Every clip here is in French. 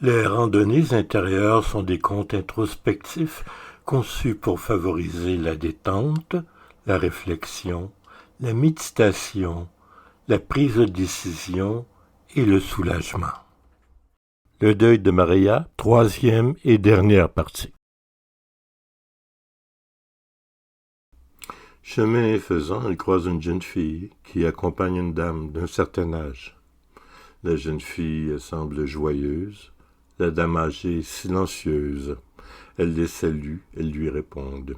Les randonnées intérieures sont des contes introspectifs conçus pour favoriser la détente, la réflexion, la méditation, la prise de décision et le soulagement. Le deuil de Maria, troisième et dernière partie. Chemin faisant, elle croise une jeune fille qui accompagne une dame d'un certain âge. La jeune fille semble joyeuse, la dame âgée silencieuse. Elle les salue, elles lui répondent.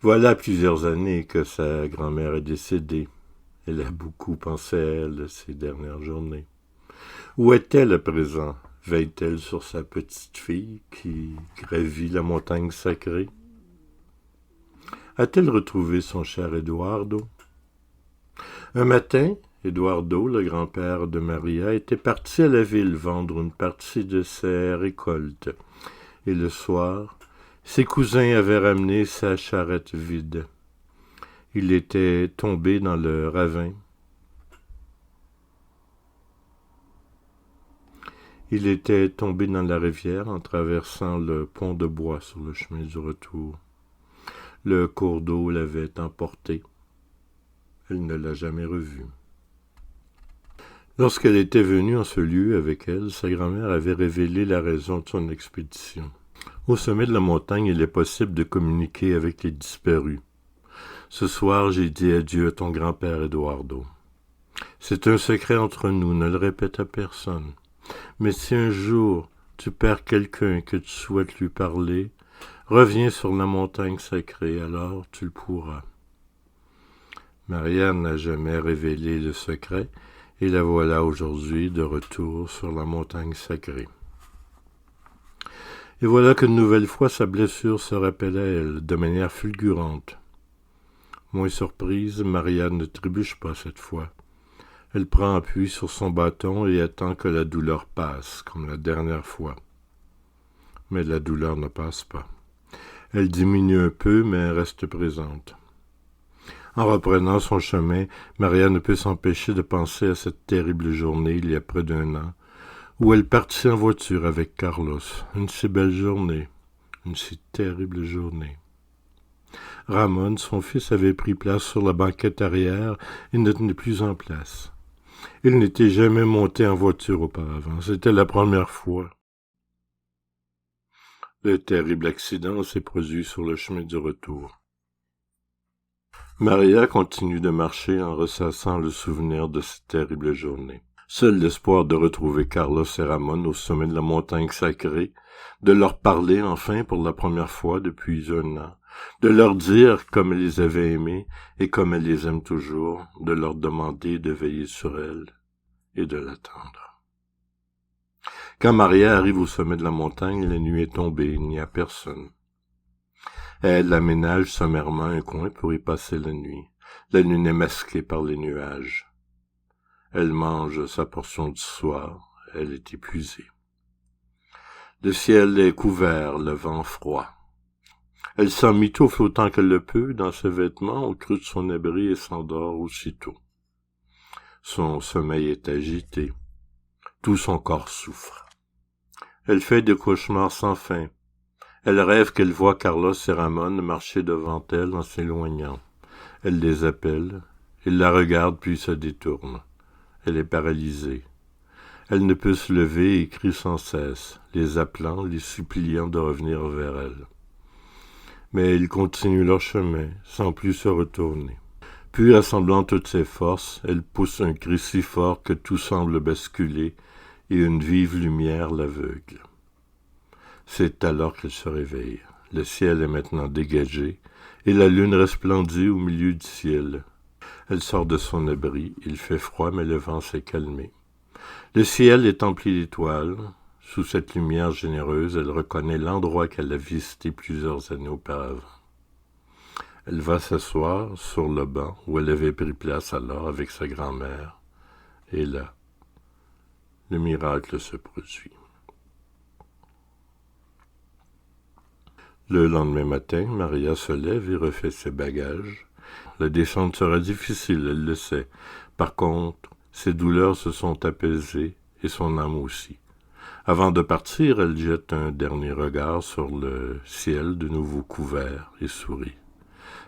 Voilà plusieurs années que sa grand-mère est décédée. Elle a beaucoup pensé à elle ces dernières journées. Où est-elle à présent? Veille-t-elle sur sa petite fille qui gravit la montagne sacrée? A-t-elle retrouvé son cher Eduardo? Un matin, Eduardo, le grand-père de Maria, était parti à la ville vendre une partie de ses récoltes. Et le soir, ses cousins avaient ramené sa charrette vide. Il était tombé dans le ravin. Il était tombé dans la rivière en traversant le pont de bois sur le chemin du retour. Le cours d'eau l'avait emporté. Elle ne l'a jamais revu. Lorsqu'elle était venue en ce lieu avec elle, sa grand-mère avait révélé la raison de son expédition. Au sommet de la montagne, il est possible de communiquer avec les disparus. Ce soir, j'ai dit adieu à ton grand-père Eduardo. C'est un secret entre nous, ne le répète à personne. Mais si un jour tu perds quelqu'un que tu souhaites lui parler, reviens sur la montagne sacrée, alors tu le pourras. Maria n'a jamais révélé le secret, et la voilà aujourd'hui de retour sur la montagne sacrée. Et voilà qu'une nouvelle fois sa blessure se rappelle à elle, de manière fulgurante. Moins surprise, Maria ne trébuche pas cette fois. Elle prend appui sur son bâton et attend que la douleur passe, comme la dernière fois. Mais la douleur ne passe pas. Elle diminue un peu, mais reste présente. En reprenant son chemin, Maria ne peut s'empêcher de penser à cette terrible journée, il y a près d'un an, où elle partit en voiture avec Carlos. Une si belle journée, une si terrible journée. Ramon, son fils, avait pris place sur la banquette arrière et ne tenait plus en place. Il n'était jamais monté en voiture auparavant. C'était la première fois. Le terrible accident s'est produit sur le chemin du retour. Maria continue de marcher en ressassant le souvenir de cette terrible journée. Seul l'espoir de retrouver Carlos et Ramon au sommet de la montagne sacrée, de leur parler enfin pour la première fois depuis un an, de leur dire comme elle les avait aimés et comme elle les aime toujours, de leur demander de veiller sur elle et de l'attendre. Quand Maria arrive au sommet de la montagne, la nuit est tombée, il n'y a personne. Elle aménage sommairement un coin pour y passer la nuit. La lune est masquée par les nuages. Elle mange sa portion du soir, elle est épuisée. Le ciel est couvert, le vent froid. Elle s'emmitoufle autant qu'elle le peut dans ses vêtements au creux de son abri et s'endort aussitôt. Son sommeil est agité. Tout son corps souffre. Elle fait des cauchemars sans fin. Elle rêve qu'elle voit Carlos et Ramon marcher devant elle en s'éloignant. Elle les appelle. Ils la regardent puis se détournent. Elle est paralysée. Elle ne peut se lever et crie sans cesse, les appelant, les suppliant de revenir vers elle. Mais ils continuent leur chemin, sans plus se retourner. Puis, rassemblant toutes ses forces, elle pousse un cri si fort que tout semble basculer et une vive lumière l'aveugle. C'est alors qu'elle se réveille. Le ciel est maintenant dégagé et la lune resplendit au milieu du ciel. Elle sort de son abri, il fait froid mais le vent s'est calmé. Le ciel est empli d'étoiles. Sous cette lumière généreuse, elle reconnaît l'endroit qu'elle a visité plusieurs années auparavant. Elle va s'asseoir sur le banc où elle avait pris place alors avec sa grand-mère. Et là, le miracle se produit. Le lendemain matin, Maria se lève et refait ses bagages. La descente sera difficile, elle le sait. Par contre, ses douleurs se sont apaisées et son âme aussi. Avant de partir, elle jette un dernier regard sur le ciel de nouveau couvert et sourit.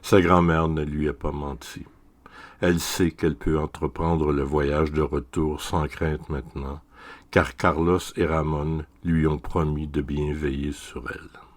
Sa grand-mère ne lui a pas menti. Elle sait qu'elle peut entreprendre le voyage de retour sans crainte maintenant, car Carlos et Ramon lui ont promis de bien veiller sur elle.